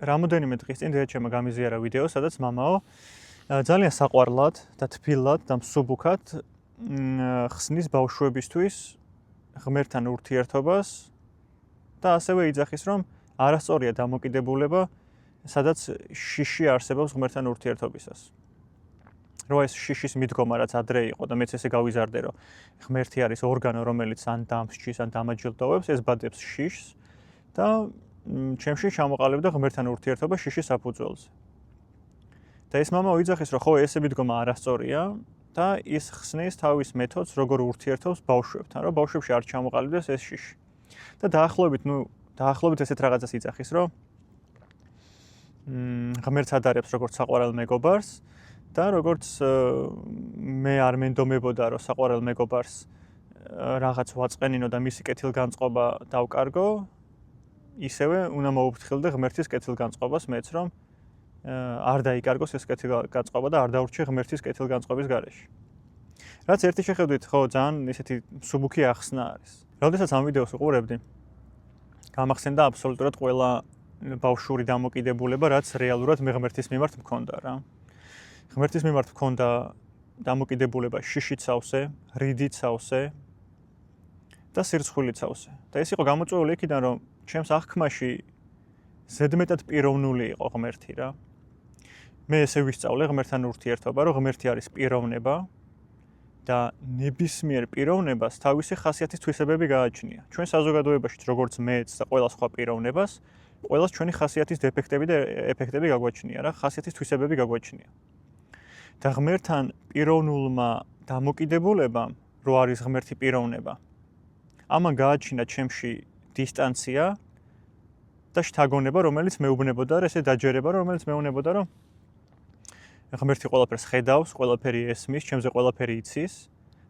რამოდენიმე დღის წინ დედაჩემმა გამიზიარა ვიდეო, სადაც მამაო ძალიან საყვარლად და თბილად და მსუბუქად ხსნის ბავშვებისთვის ღმერთთან ურთიერთობას და ასევე იძახის, რომ არასწორია დამოკიდებულება, სადაც შიში არსებობს ღმერთთან ურთიერთობისას. რო ეს შიშის მიდგომა რაც ადრე იყო და მეც ესე გავიზარდე, რომ ღმერთი არის ორგანო, რომელიც ან დამსჯის, ან დამაჯილდოვებს, ეს ბადებს შიშს და ჩემში ჩამოყალიბდა ღმერთთან ურთიერთობა შიშის საფუძველზე. და ეს მამაო იძახის, რომ ხო ესე მიდგომა არასწორია და ის ხსნის თავის მეთოდს, როგორ ურთიერთობს ბავშვებთან, რომ ბავშვებში არ ჩამოყალიბდეს ეს შიში. და დაახლოებით ესეთ რაღაცას იძახის, რომ ღმერთს ადარებს როგორც საყვარელ მეგობარს და როგორც მე არ მენდომებოდა, რომ საყვარელ მეგობარს რაღაც ვაწყენინო და მისი კეთილგანწყობა დავკარგო, ისევე უნდა მოუფრთხილდე ღმერთის კეთილგანწყობას მეც, რომ არ დაიკარგოს ეს კეთილგანწყობა და არ დაურჩი ღმერთის კეთილგანწყობის გარეშე. რაც ერთი შეხედვით, ხო, ძალიან ისეთი მსუბუქი ახსნა არის. როდესაც ამ ვიდეოს ვიყურებდი, გამახსენდა აბსოლუტურად ყველა ბავშვური დამოკიდებულება, რაც რეალურად მე ღმერთის მიმართ მქონდა რა. ღმერთის მიმართ მქონდა დამოკიდებულება შიშით სავსე, რიდით სავსე და სირცხვილით სავსე. და ეს იყო გამოწვეული იქიდან, რომ ჩემს აღქმაში ზედმეტად პიროვნული იყო ღმერთი რა. მე ესე ვისწავლე ღმერთთან ურთიერთობა, რომ ღმერთი არის პიროვნება და ნებისმიერ პიროვნებას თავისი ხასიათის თვისებები გააჩნია. ჩვენ საზოგადოებაშიც როგორც მეც და ყველა სხვა პიროვნებას, ყველას ჩვენი ხასიათის დეფექტები და ეფექტები გაგვაჩნია რა, ხასიათის თვისებები გაგვაჩნია. და ღმერთთან პიროვნულმა დამოკიდებულებამ, რო არის ღმერთი პიროვნება, ამან გააჩინა ჩემში დისტანცია და შთაგონება, რომელიც მეუბნებოდა, ესე დაჯერება, რომელიც მეუბნებოდა, რომ ღმერთი ყველაფერს ხედავს, ყველაფერი ესმის, ჩემზე ყველაფერი იცის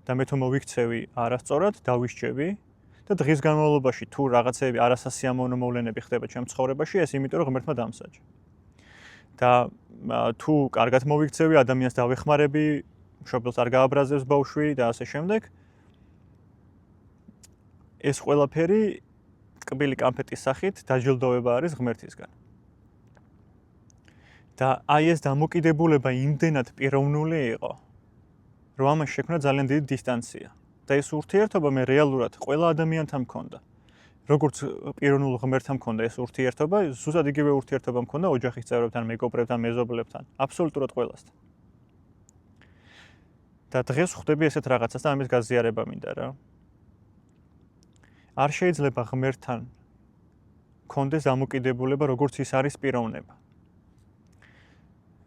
და მე თუ მოვიქცევი არასწორად, დავისჯები და დღის განმავლობაში თუ რაღაცები არასასიამოვნო მოვლენები ხდება ჩემ ცხოვრებაში, ეს იმიტომ რომ ღმერთმა დამსაჯა. და თუ კარგად მოვიქცევი, ადამიანს დავეხმარები, მშობელს არ გააბრაზებს ბავშვი და ასე შემდეგ. ეს ყველაფერი ტკბილი კანფეტის სახით დაჯილდოვება არის ღმერთისგან. და აი ეს დამოკიდებულება იმდენად პიროვნული იყო, რომ ამას შექმნა ძალიან დიდი დისტანცია. და ეს ურთიერთობა მე რეალურად ყველა ადამიანთან მქონდა. როგორც პიროვნულ ღმერთთან მქონდა ეს ურთიერთობა, ზუსტად იგივე ურთიერთობა მქონდა ოჯახის წევრებთან, მეგობრებთან, მეზობლებთან, აბსოლუტურად ყველასთან. და დღეს ხვდები ესეთ რაღაცას და ამის გაზიარება მინდა რა. არ შეიძლება ღმერთთან მქონდეს დამოკიდებულება, როგორც ის არის პიროვნება.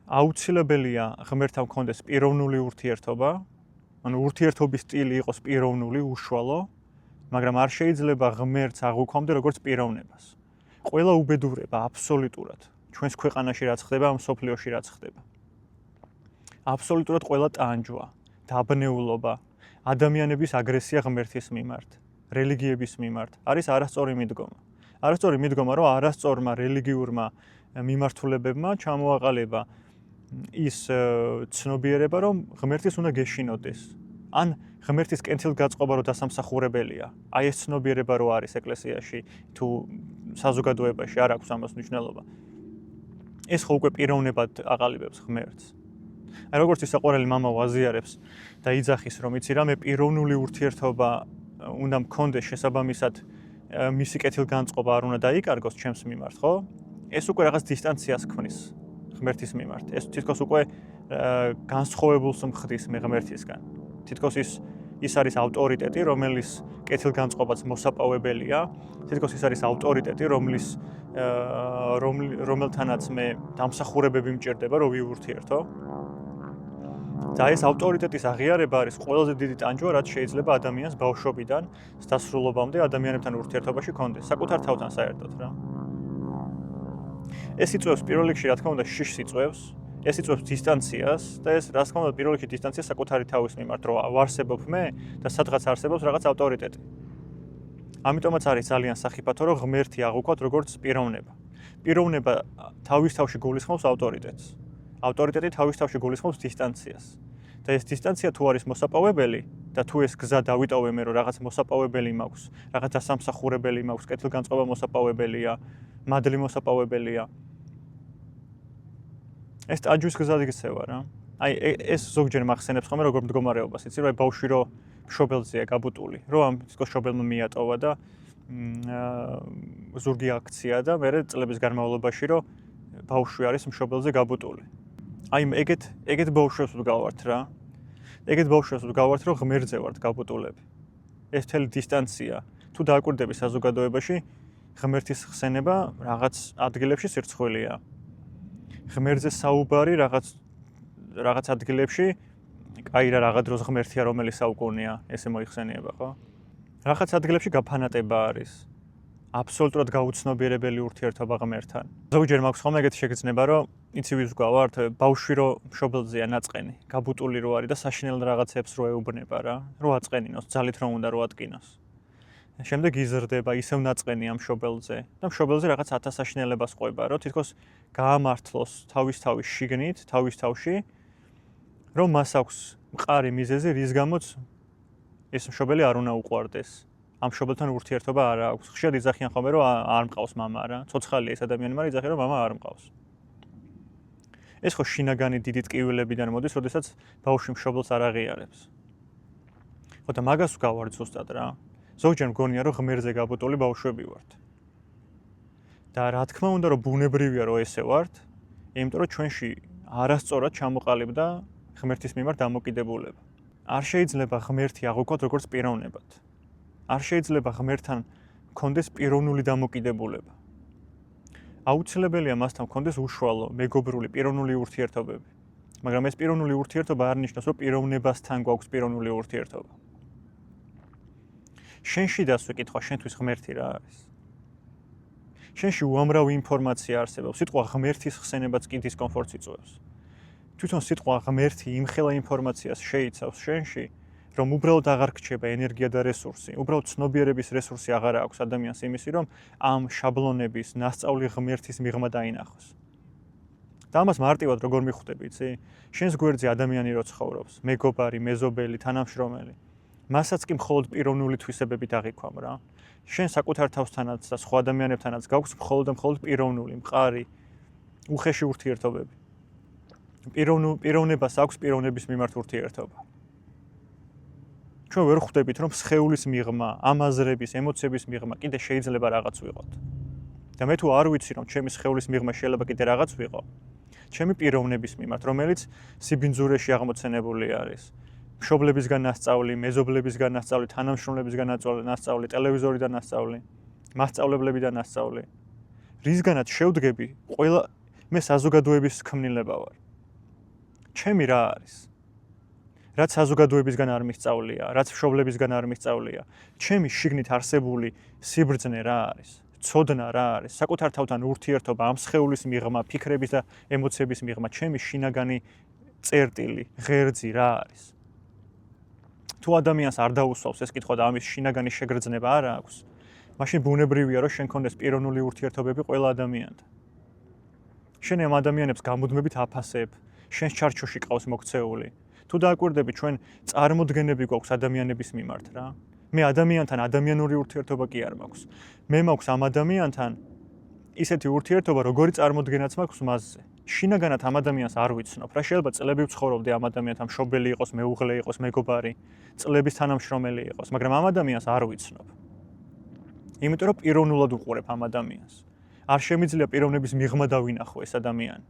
აუცილებელია ღმერთთან მქონდეს პიროვნული ურთიერთობა, ანუ ურთიერთობის სტილი იყოს პიროვნული, უშუალო, მაგრამ არ შეიძლება ღმერთს აღვქვამდე როგორც პიროვნებას. ყველა უბედურება აბსოლუტურად ჩვენს ქვეყანაში რაც ხდება, ამ სოფლიოში რაც ხდება. აბსოლუტურად ყველა ტანჯვა, დაბნეულობა, ადამიანების აგრესია ღმერთის მიმართ, რელიგიების მიმართ არის არასწორი მიდგომა. არასწორი მიდგომა, რომ არასწორმა რელიგიურმა მიმართულებებმა ჩამოაყალიბა ის ცნობიერება, რომ ღმერთის უნდა გეშინოდეს. ან ღმერთის კეთილგანწყობა რო დასამსახურებელია. აი ეს ცნობიერება რო არის ეკლესიაში თუ საზოგადოებაში არ აქვს ამას მნიშვნელობა. ეს ხო უკვე პიროვნებად აყალიბებს ღმერთს. აი როგორც ის საყვარელი მამა ვაზიარებს და იძახის, რომ იცი რა, მე პიროვნული ურთიერთობა უნდა მქონდეს შესაბამისად მისი კეთილგანწყობა არ უნდა დაიკარგოს ჩემს მიმართ, ხო? ეს უკვე რაღაც დისტანციას ქმნის ღმერთის მიმართ. ეს თითქოს უკვე განსხვავებულს მხდის მე ღმერთისგან. თითქოს ის არის ავტორიტეტი, რომელიც კეთილგანწყობაც მოსაპოვებელია. თითქოს ის არის ავტორიტეტი, რომელთანაც მე დამსახურებები მჭირდება, რომ ვიურთიერთო. და ეს ავტორიტეტის აღიარება არის ყველაზე დიდი ტანჯვა, რაც შეიძლება ადამიანს ბავშვობიდან დასრულობამდე ადამიანებთან ურთიერთობაში კონდეს, საკუთარ თავთან საერთოდ რა. ეს იწვევს პირველ რიგში, რა თქმა უნდა, შიშს იწვევს, ეს იწვევს დისტანციას და ეს რა თქმა უნდა, პირველ რიგში დისტანცია საკუთარი თავის მიმართ, რომ ვარსებობ მე და სადღაც არსებობს რაღაც ავტორიტეტი. ამიტომაც არის ძალიან სახიფათო, რომ ღმერთი აღვქვათ როგორც პიროვნება. პიროვნება თავის თავში გულისხმობს ავტორიტეტს. ავტორიტეტი თავის თავში გულისხმობს დისტანციას. და ეს დისტანცია თუ არის მოსაპოვებელი და თუ ეს გზა დავიტოვე მე, რომ რაღაც მოსაპოვებელი მაქვს, რაღაც დასამსახურებელი მაქვს, კეთილგანწყობა მოსაპოვებელია, მადლი მოსაპოვებელია, ეს ტაჯვის გზად იქცევა რა. აი ეს ზოგჯერ მახსენებს ხოლმე როგორ მდგომარეობას, იცი რა, ბავშვი რო მშობელზეა გაბუტული, რო ამ თვითონ მშობელმა მიატოვა და ზურგი აქცია და მე წლების განმავლობაში რო ბავშვი არის მშობელზე გაბუტული. აი ეგეთ ბავშვებს ვდგავართ რა. ეგეთ ბავშვებს ვდგავართ, რომ ღმერთზე ვართ გაბუტულები. ეს მთელი დისტანცია. თუ დააკვირდები საზოგადოებაში, ღმერთის ხსენება რაღაც ადგილებში სირცხვილია. ღმერთზე საუბარი რაღაც ადგილებში, აი რა დროს ღმერთია, რომელიც საუკუნეა, ესე მოიხსენიება, ხო? რაღაც ადგილებში გაფანატება არის. აბსოლუტურად გაუცნობიერებელი ურთიერთობა ღმერთთან. ზოგჯერ მაქვს ხოლმე ეგეთი შეგრძნება, რომ იცი ვის ვგავართ, ბავშვი რო მშობელზეა ნაწყენი, გაბუტული რო არის და საშინელ რაღაცებს რო ეუბნება რა, რო აწყენინოს, ძალით რომ უნდა რო ატკინოს. შემდეგ იზრდება ისევ ნაწყენი ამ მშობელზე და მშობელზე რაღაც ათასაშინელებას ყვება, რომ თითქოს გაამართლოს თავის შიგნით, თავის თავში, რომ მას აქვს მყარი მიზეზი, რის გამოც ეს მშობელი არ უნდა უყვარდეს. ამ მშობელთან ურთიერთობა არ აქვს. ხშირად იძახიან ხოლმე, რომ არ მყავს მამა რა. ცოცხალია ეს ადამიანი, მაგრამ იძახიან, რომ მამა არ მყავს. ეს ხო შინაგანი დიდი ტკივილებიდან მოდის, როდესაც ბავშვი მშობელს არ აღიარებს. ხო და მაგას ვგავართ ზუსტად რა. ზოგჯერ მგონია, რომ ღმერთზე გაბუტული ბავშვები ვართ. და რა თქმა უნდა, რომ ბუნებრივია, რომ ესე ვართ, იმიტომ რომ ჩვენში არასწორად ჩამოყალიბდა ღმერთის მიმართ დამოკიდებულება. არ შეიძლება ღმერთი აღვიქვათ როგორც პიროვნებად. არ შეიძლება ღმერთთან მქონდეს პიროვნული დამოკიდებულება. აუცილებელია მასთან მქონდეს უშუალო, მეგობრული, პიროვნული ურთიერთობები. მაგრამ ეს პიროვნული ურთიერთობა არ ნიშნავს, რომ პიროვნებასთან გვაქვს პიროვნული ურთიერთობა. შენში დასვე კითხვა, შენთვის ღმერთი რა არის? შენში უამრავი ინფორმაცია არსებობს. სიტყვა ღმერთის ხსენებაც კი დისკომფორტს იწვევს. თვითონ სიტყვა ღმერთი იმხელა ინფორმაციას შეიცავს შენში, რომ უბრალოდ აღარ გრჩება ენერგია და რესურსი, უბრალოდ ცნობიერების რესურსი აღარ აქვს ადამიანს იმისი, რომ ამ შაბლონების ნასწავლი ღმერთის მიღმა დაინახოს. და ამას მარტივად როგორ მიხვდები, იცი? შენს გვერდზე ადამიანი რო ცხოვრობს, მეგობარი, მეზობელი, თანამშრომელი. მასაც კი მხოლოდ პიროვნული თვისებები დაღიქვამ რა. შენ საკუთარ თავსთანაც და სხვა ადამიანებთანაც გაქვს მხოლოდ პიროვნული, მყარი, უხეში ურთიერთობები. პიროვნებას აქვს პიროვნების მიმართ ურთიერთობა. ჩვენ ვერ ხვდებით, რომ სხეულის მიღმა, ამაზრების, ემოციების მიღმა კიდე შეიძლება რაღაც ვიყოთ. და მე თუ არ ვიცი, რომ ჩემი სხეულის მიღმა შეიძლება კიდე რაღაც ვიყო, ჩემი პიროვნების მიმართ, რომელიც სიბინძურეში აღმოცენებული არის. მშობლებისგან ნასწავლი, მეზობლებისგან ნასწავლი, თანამშრომლებისგან ნასწავლი, ტელევიზორიდან ნასწავლი, მასწავლებლებიდან ნასწავლი. რისგანაც შევდგები, ყველა მე საზოგადოების ქმნილება ვარ. ჩემი რა არის? რაც საზოგადოებისგან არ მისწავლია, რაც მშობლებისგან არ მისწავლია, ჩემი შიგნით არსებული სიბრძნე რა არის? ცოდნა რა არის? საკუთარ თავთან ურთიერთობა, ამ სხეულის მიღმა, ფიქრების და ემოციების მიღმა, ჩემი შინაგანი წერტილი, ღერძი რა არის? თუ ადამიანს არ დაუსვავს ეს კითხვა და ამის შინაგანი შეგრძნება არ აქვს, მაშინ ბუნებრივია, რომ შენ კონდეს პიროვნული ურთიერთობები ყველა ადამიანთან. შენ ამ ადამიანებს გამუდმებით აფასებ, შენს ჩარჩოში ყავს მოქცეული. თუ დააკვირდები, ჩვენ წარმოდგენები გვაქვს ადამიანების მიმართ რა. მე ადამიანთან ადამიანური ურთიერთობა კი არ მაქვს. მე მაქვს ამ ადამიანთან ისეთი ურთიერთობა, როგორი წარმოდგენაც მაქვს მასზე. შინაგანად ამ ადამიანს არ ვიცნობ. რა შეიძლება წლები ვცხოვრობდი ამ ადამიანთან, მშობელი იყოს, მეუღლე იყოს, მეგობარი, წლების თანამშრომელი იყოს, მაგრამ ამ ადამიანს არ ვიცნობ. იმიტომ რომ პიროვნულად უყურებ ამ ადამიანს. არ შემიძლია პიროვნების მიღმა დავინახო ეს ადამიანი.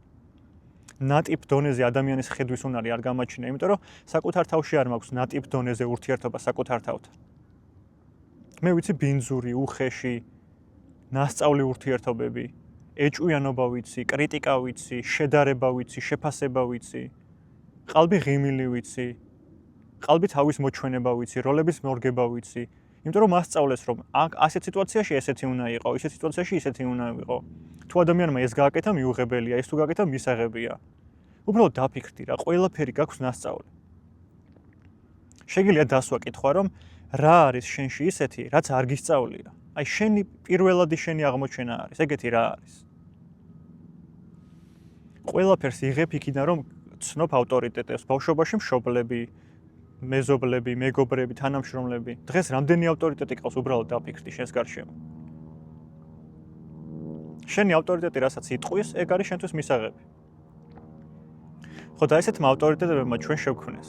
ნატიფ დონეზე ადამიანის ხედვის უნარი არ გამაჩნია, იმიტომ რომ საკუთარ თავში არ მაქვს ნატიფ დონეზე ურთიერთობა საკუთარ თავთან. მე ვიცი ბინძური, უხეში, ნასწავლი ურთიერთობები, ეჭვიანობა ვიცი, კრიტიკა ვიცი, შედარება ვიცი, შეფასება ვიცი, ყალბი ღიმილი ვიცი, ყალბი თავის მოჩვენება ვიცი, როლების მორგება ვიცი, იმიტომ რომ მასწავლეს რომ ასეთ სიტუაციაში ესეთი უნდა იყო, ისეთ სიტუაციაში ისეთი უნდა იყო. თუ ადამიანმა ეს გააკეთა მიუღებელია, ეს თუ გააკეთა მისაღებია. უბრალოდ დაფიქრდი რა, ყველაფერი გაქვს ნასწავლი. შეგიძლია დასვა კითხვა რომ რა არის შენში ისეთი, რაც არ გისწავლია. აი შენი პირველადი შენი აღმოჩენა არის, ეგეთი რა არის. ყველაფერს იღებ იქიდან რომ ცნობ ავტორიტეტებს, ბავშვობაში მშობლები, მეზობლები, მეგობრები, თანამშრომლები. დღეს რამდენი ავტორიტეტი ყავს უბრალოდ დაფიქრდი შენს გარშემო. შენი ავტორიტეტი რასაც იტყვის, ეგ არის შენთვის მისაღები. ხო და ესეთმა ავტორიტეტებმა ჩვენ შევქმნეს.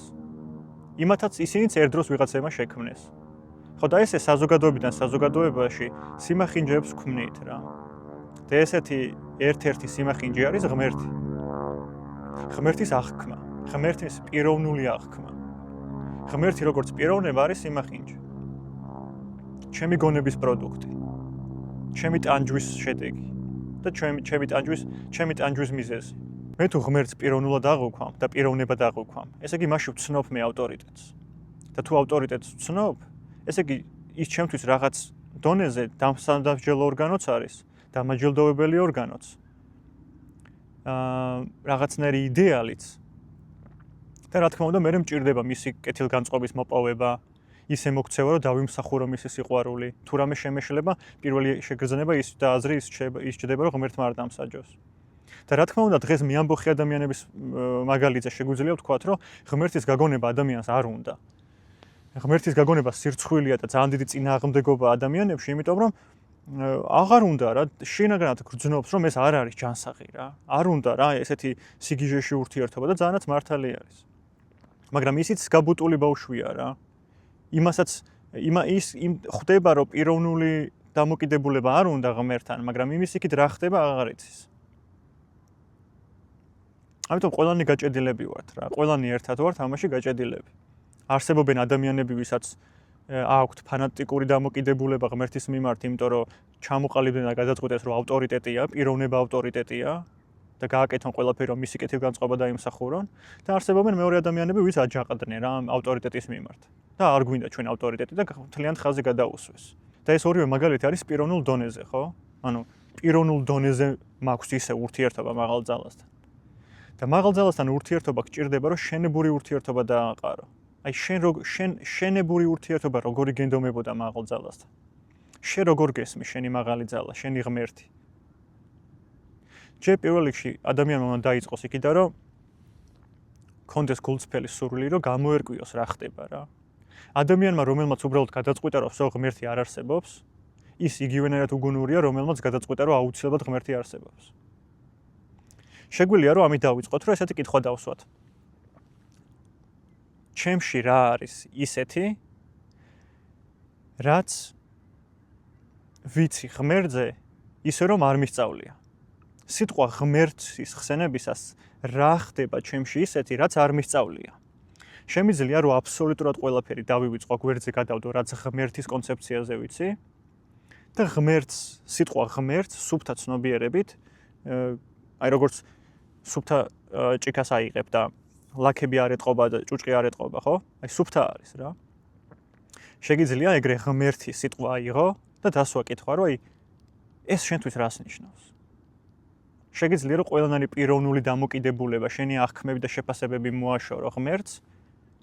იმათაც ისინიც ერთ დროს ვიღაცებმა შექმნეს. ხო და ესე საზოგადოებიდან საზოგადოებაში სიმახინჯეებს ქმნით რა. და ესეთი ერთ-ერთი სიმახინჯე არის ღმერთი. ღმერთის აღქმა, ღმერთის პიროვნული აღქმა. ღმერთი როგორც პიროვნება არის სიმახინჯე. ჩემი გონების პროდუქტი. ჩემი ტანჯვის შედეგი და ჩემი ტანჯვის მიზეზი. მე თუ ღმერთს პიროვნულად აღვქვამ და პიროვნებად აღვქვამ, ესე იგი მაშინ ვცნობ მე ავტორიტეტს. და თუ ავტორიტეტს ვცნობ, ესე იგი ის ჩემთვის რაღაც დონეზე დამსამჯელო ორგანოც არის, დამაჯილდოვებელი ორგანოც. რაღაცნაირი იდეალიც. და რა თქმა უნდა, მე მჭირდება მისი კეთილგანწყობის მოპოვება, ისე მოქცევა, რომ დავიმსახურო მისი სიყვარული. თუ რამე შემეშლება, პირველი შეგრძნება ის და აზრი ის ჭდება, რომ ღმერთმა არ დამსაჯოს. და რა თქმა უნდა, დღეს მეამბოხი ადამიანების მაგალითზე შეგვიძლია ვთქვათ, რომ ღმერთის გაგონება ადამიანს არ უნდა. ღმერთის გაგონება სირცხვილია და ძალიან დიდი წინააღმდეგობა ადამიანებში, იმიტომ რომ აღარ უნდა რა, შინაგანად გრძნობს, რომ ეს არ არის ჯანსაღი რა. არ უნდა რა, ესეთი სიგიჟეში ურთიერთობა და ძალიანაც მართალი არის. მაგრამ ისიც გაბუტული ბავშვია რა. ის ხვდება, რომ პიროვნული დამოკიდებულება არ უნდა ღმერთთან, მაგრამ იმის იქით რა ხდება აღარ იცის. ამიტომ ყველანი გაჭედილები ვართ რა, ყველანი ერთად ვართ ამაში გაჭედილები. არსებობენ ადამიანები, ვისაც აქვთ ფანატიკური დამოკიდებულება ღმერთის მიმართ, იმიტომ რომ ჩამოყალიბდნენ და გადაწყვეტეს, რომ ავტორიტეტია, პიროვნება ავტორიტეტია და გააკეთონ ყველაფერი, რომ მისი კეთილგანწყობა დაიმსახურონ და არსებობენ მეორე ადამიანები, ვინც აჯაყდნენ რა ავტორიტეტის მიმართ. და არ გვინდა ჩვენ ავტორიტეტი და მთლიან ხაზი გადაუსვეს. და ეს ორივე მაგალითი არის პიროვნულ დონეზე, ხო? ანუ პიროვნულ დონეზე მაქვს ისე ურთიერთობა მაღალ ძალასთან. და მაღალ ძალასთან ურთიერთობა გჭირდება, რომ შენებური ურთიერთობა დააყარო. აი შენებური ურთიერთობა როგორი გენდომებოდა მაღალ ძალასთან. შენ როგორ გესმი შენი მაღალი ძალა, შენი ღმერთი. ჯერ პირველ რიგში ადამიანმა უნდა დაიწყოს იქიდან, რომ კონდეს გულწრფელი სურვილი, რომ გამოერკვიოს რა ხდება რა. ადამიანმა, რომელმაც უბრალოდ გადაწყვიტა, რომ всё ღმერთი არ არსებობს, ის იგივენერად უგუნურია, რომელმაც გადაწყვიტა, რომ აუცილებლად ღმერთი არსებობს. შეგვიძლია, რომ ამით დავიწყოთ, რომ ესეთი კითხვა დავსვათ. ჩემში რა არის ისეთი, რაც ვიცი ღმერთზე, ისე რომ არ მისწავლია. სიტყვა ღმერთის ხსენებისას რა ხდება ჩემში ისეთი, რაც არ მისწავლია. შემიძლია, რომ აბსოლუტურად ყველაფერი დავივიწყო გვერდზე გადავდო, რაც ღმერთის კონცეფციაზე ვიცი და ღმერთს, სიტყვა ღმერთს სუფთა ცნობიერებით, აი როგორც სუფთა ჭიქას აიღებ და ლაქები არ ეტყობა და ჭუჭყი არ ეტყობა, ხო? აი სუფთა არის რა. შეგიძლია ეგრე ღმერთი სიტყვა აიღო და დასვა კითხვა, რომ აი ეს შენთვის რას ნიშნავს? შეგიძლია, რომ ყველანაირი პიროვნული დამოკიდებულება, შენი აღქმები და შეფასებები მოაშორო ღმერთს,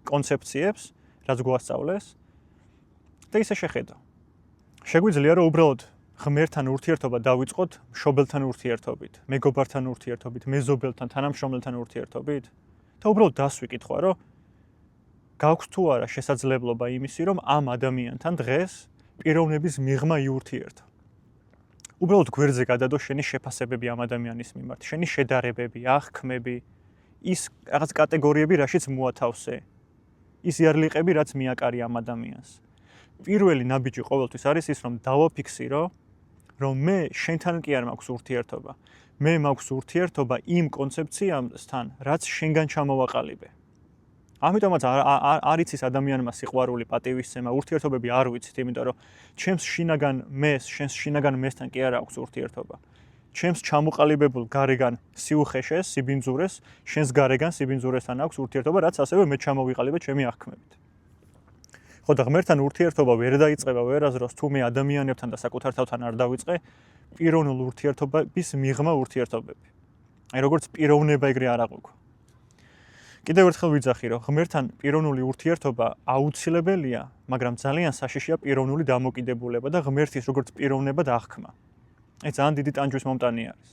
კონცეფციებს, რაც გვასწავლეს და ისე შეხედო. შეგვიძლია, რომ უბრალოდ ღმერთთან ურთიერთობა დავიწყოთ მშობელთან ურთიერთობით, მეგობართან ურთიერთობით, მეზობელთან, თანამშრომელთან ურთიერთობით და უბრალოდ დასვი კითხვა, რომ გაქვს თუ არა შესაძლებლობა იმისი, რომ ამ ადამიანთან დღეს პიროვნების მიღმა იურთიერთო. უბრალოდ გვერდზე გადადო შენი შეფასებები ამ ადამიანის მიმართ, შენი შედარებები, აღქმები, ის რაღაც კატეგორიები, რაშიც მოათავსე. ის იარლიყები, რაც მიაკარი ამ ადამიანს. პირველი ნაბიჯი ყოველთვის არის ის, რომ დავაფიქსირო, რომ მე შენთან კი არ მაქვს ურთიერთობა. მე მაქვს ურთიერთობა იმ კონცეფციასთან, რაც შენგან ჩამოვაყალიბე. ამიტომაც არ იცის ადამიანმა სიყვარული, პატივისცემა, ურთიერთობები არ ვიცით, იმიტომ რომ ჩემს შინაგან მესთან კი არ აქვს ურთიერთობა. ჩემს ჩამოყალიბებულ გარეგან სიუხეშეს, სიბინძურეს, შენს გარეგან სიბინძურესთან აქვს ურთიერთობა, რაც ასევე მე ჩამოვიყალიბე ჩემი აღქმებით. ხო და ღმერთთან ურთიერთობა ვერ დაიწყება ვერასდროს თუ მე ადამიანებთან და საკუთარ თავთან არ დავიწყე პიროვნულ ურთიერთობის მიღმა ურთიერთობები. აი როგორც პიროვნება ეგრე არ აღვიქვა. კიდევ ერთხელ ვიძახი, რომ ღმერთთან პიროვნული ურთიერთობა აუცილებელია, მაგრამ ძალიან საშიშია პიროვნული დამოკიდებულება და ღმერთის როგორც პიროვნება და აღქმა. აი ძალიან დიდი ტანჯვის მომტანი არის.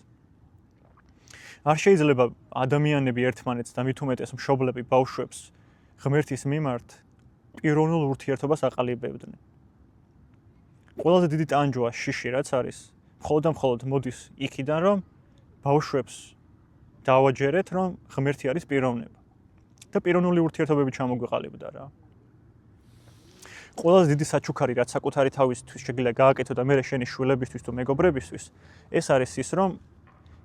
არ შეიძლება ადამიანები ერთმანეთს და მით უმეტეს მშობლები ბავშვებს ღმერთის მიმართ პიროვნულ ურთიერთობას აყალიბებდნენ. ყველაზე დიდი ტანჯვა შიში რაც არის, მხოლოდ და მხოლოდ მოდის იქიდან, რომ ბავშვებს დავაჯერეთ, რომ ღმერთი არის პიროვნება. და პიროვნული ურთიერთობები ჩამოგვიყალიბდა რა. ყველაზე დიდი საჩუქარი, რაც საკუთარი თავისთვის შეგიძლია გააკეთო და მერე შენი შვილებისთვის თუ მეგობრებისთვის, ეს არის ის, რომ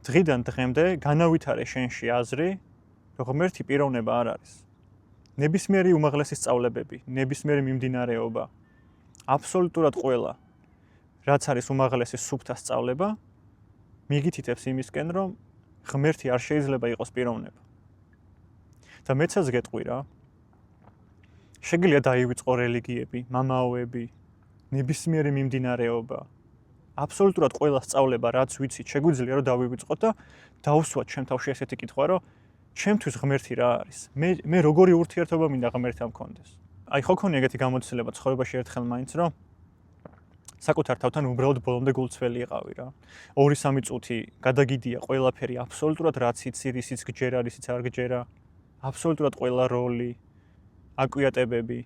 დღიდან დღემდე განავითარე შენში აზრი, რომ ღმერთი პიროვნება არ არის. ნებისმიერი უმაღლესი სწავლებები, ნებისმიერი მიმდინარეობა, აბსოლუტურად ყველა, რაც არის უმაღლესი სუფთა სწავლება, მიგითითებს იმისკენ, რომ ღმერთი არ შეიძლება იყოს პიროვნება. და მეცაც გეტყვი რა. შეგიძლია დაივიწყო რელიგიები, მამაოები, ნებისმიერი მიმდინარეობა. აბსოლუტურად ყველა სწავლება, რაც ვიცით, შეგვიძლია რომ დავივიწყოთ და დავუსვათ ჩემ თავში ესეთი კითხვა, რომ ჩემთვის ღმერთი რა არის? მე როგორი ურთიერთობა მინდა ღმერთთან მქონდეს? აი ხო ქონია ეგეთი გამოცდილება ცხოვრებაში ერთხელ მაინც, რომ საკუთარ თავთან უბრალოდ ბოლომდე გულწრფელი იყავი რა. 2-3 წუთი გადაგიდია ყველაფერი, აბსოლუტურად რაც იცი, რისიც გჯერა, რისიც არ გჯერა. აბსოლუტურად ყველა როლი, აკვიატებები,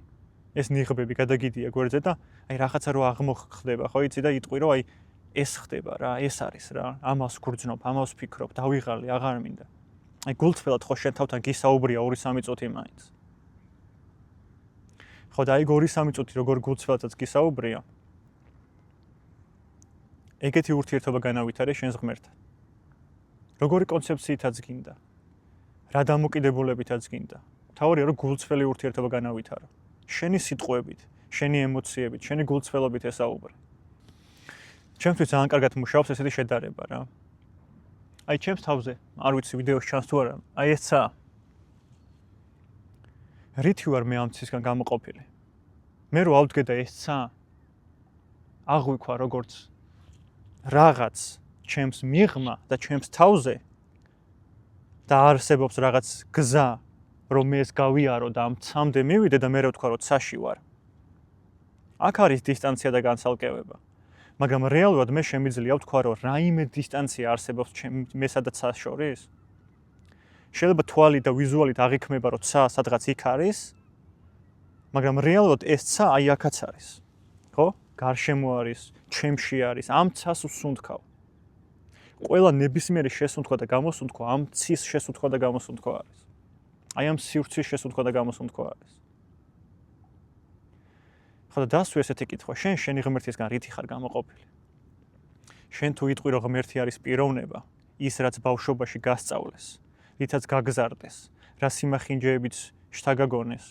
ეს ნიღბები გადაგიდია გვერდზე და აი რაღაცა რო აღმოხდება, ხო იცი და იტყვი რომ აი ეს ხდება რა, ეს არის რა, ამას გრძნობ, ამას ვფიქრობ, დავიღალი, აღარ მინდა. აი გულწრფელად ხო შენ თავთან გისაუბრია 2-3 წუთი მაინც. ხო და აი 2-3 წუთი როგორ გულწრფელადაც გისაუბრია. ეგეთი ურთიერთობა განავითარე შენს ღმერთთან. როგორი კონცეფციითაც გინდა. რა დამოკიდებულებითაც გინდა. თავარია რომ გულწრფელი ურთიერთობა განავითარო. შენი სიტყვებით, შენი ემოციებით, შენი გულწრფელობით ესაუბრე. ჩემთვის ძალიან კარგად მუშაობს ესეთი შედარება რა. აი ჩემს თავზე, არ ვიცი ვიდეოში ჩანს თუ არა, აი ეს ცა. რითი ვარ მე ამ ცისგან გამოყოფილი? მე რო ავდგე და ეს ცა აღვიქვა როგორც რაღაც ჩემს მიღმა და ჩემს თავზე და არსებობს რაღაც გზა რომ მე ეს გავიარო და ამ ცამდე მივიდე და მე რა ვთქვა რომ ცაში ვარ. აქ არის დისტანცია და განცალკევება. მაგრამ რეალურად მე შემიძლია ვთქვა რომ რაიმე დისტანცია არსებობს მესა და ცას შორის. შეიძლება თვალი და ვიზუალით აღიქმება რომ ცა სადღაც იქ არის, მაგრამ რეალურად ეს ცა აი აქაც არის. ხო? გარშემო არის, ჩემში არის, ამ ცას უსუნთქავ. ყველა ნებისმიერი შესუნთქვა და გამოსუნთქვა ამ ცის შესუნთქვა და გამოსუნთქვა არის. აი ამ სივრცის შესუნთქვა და გამოსუნთქვა არის. ხო და დასვი ესეთი კითხვა, შენ შენი ღმერთისგან რითი ხარ გამოყოფილი? შენ თუ იტყვი რომ ღმერთი არის პიროვნება, ის რაც ბავშვობაში გასწავლეს, რითაც გაგზარდეს, რა სიმახინჯეებით შთაგაგონეს,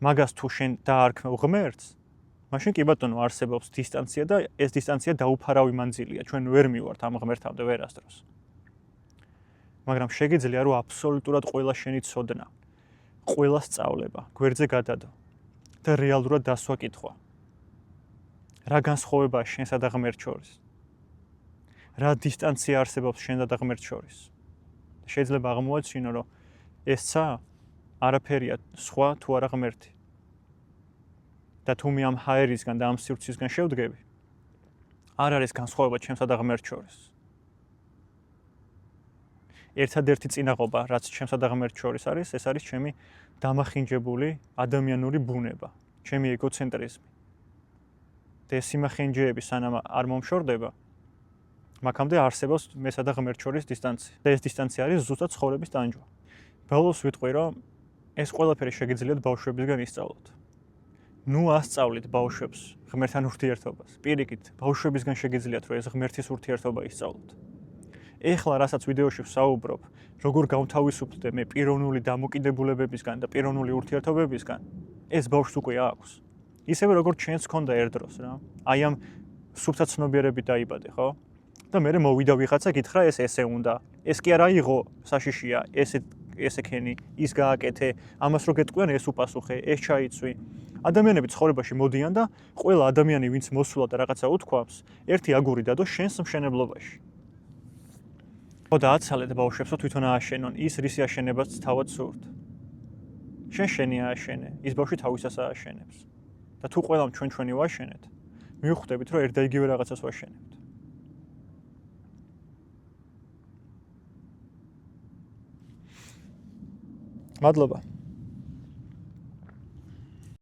მაგას თუ შენ დაარქმევ ღმერთს, მაშინ კი ბატონო არსებობს დისტანცია და ეს დისტანცია დაუფარავი მანძილია, ჩვენ ვერ მივართ ამ ღმერთამდე ვერასდროს. მაგრამ შეგიძლია რომ აბსოლუტურად ყველა შენი ცოდნა, ყველა სწავლება გვერდზე გადადო და რეალურად დასვა კითხვა. რა განსხვავებაა შენსა და ღმერთს შორის? რა დისტანცია არსებობს შენსა და ღმერთს შორის? შეიძლება აღმოაჩინო რომ ეს ცა არაფერია სხვა თუ არა ღმერთი. და თუ მე ამ ჰაერისგან და ამ სივრცისგან შევდგები, არ არის განსხვავება ჩემსა და ღმერთს შორის. ერთადერთი წინაღობა, რაც ჩემსა და ღმერთს შორის არის, ეს არის ჩემი დამახინჯებული ადამიანური ბუნება, ჩემი ეგოცენტრიზმი. და ეს სიმახინჯეები სანამ არ მომშორდება, მაქამდე არსებობს მესა და ღმერთს შორის დისტანცია. და ეს დისტანცია არის ზუსტად ცხოვრების ტანჯვა. ბოლოს ვიტყვი, რომ ეს ყველაფერი შეგიძლიათ ბავშვებისგან ისწავლოთ. ნუ ასწავლით ბავშვებს ღმერთთან ურთიერთობას. პირიქით, ბავშვებისგან შეგიძლიათ რომ ეს ღმერთის ურთიერთობა ისწავლოთ. ეხლა რასაც ვიდეოში ვსაუბრობ, როგორ გავთავისუფლდე მე პიროვნული დამოკიდებულებებისგან და პიროვნული ურთიერთობებისგან, ეს ბავშვს უკვე აქვს. ისევე როგორც ჩვენს ქონდა ერთდროს რა. აი ამ სუფთა ცნობიერებით დაიბადე, ხო? და მე მოვიდა ვიღაცა გითხრა ეს ესე უნდა. ეს კი არა იღო საშიშია, ესე ქენი, ის გააკეთე, ამას რო გეტყვიან ეს უპასუხე, ეს ჩაიცვი. ადამიანები ცხოვრებაში მოდიან და ყველა ადამიანი ვინც მოსულა და რაღაცა უთქვამს, ერთი აგური დადო შენს მშენებლობაში. ხო და აცალეთ ბავშვებსო თვითონ ააშენონ ის რისი აშენებაც თავად სურთ. შენ შენი ააშენე, ის ბავშვი თავისას ააშენებს. და თუ ყველამ ჩვენი ვაშენეთ, მივხვდებით რომ ერთ და იგივე რაღაცას ვაშენებთ. მადლობა.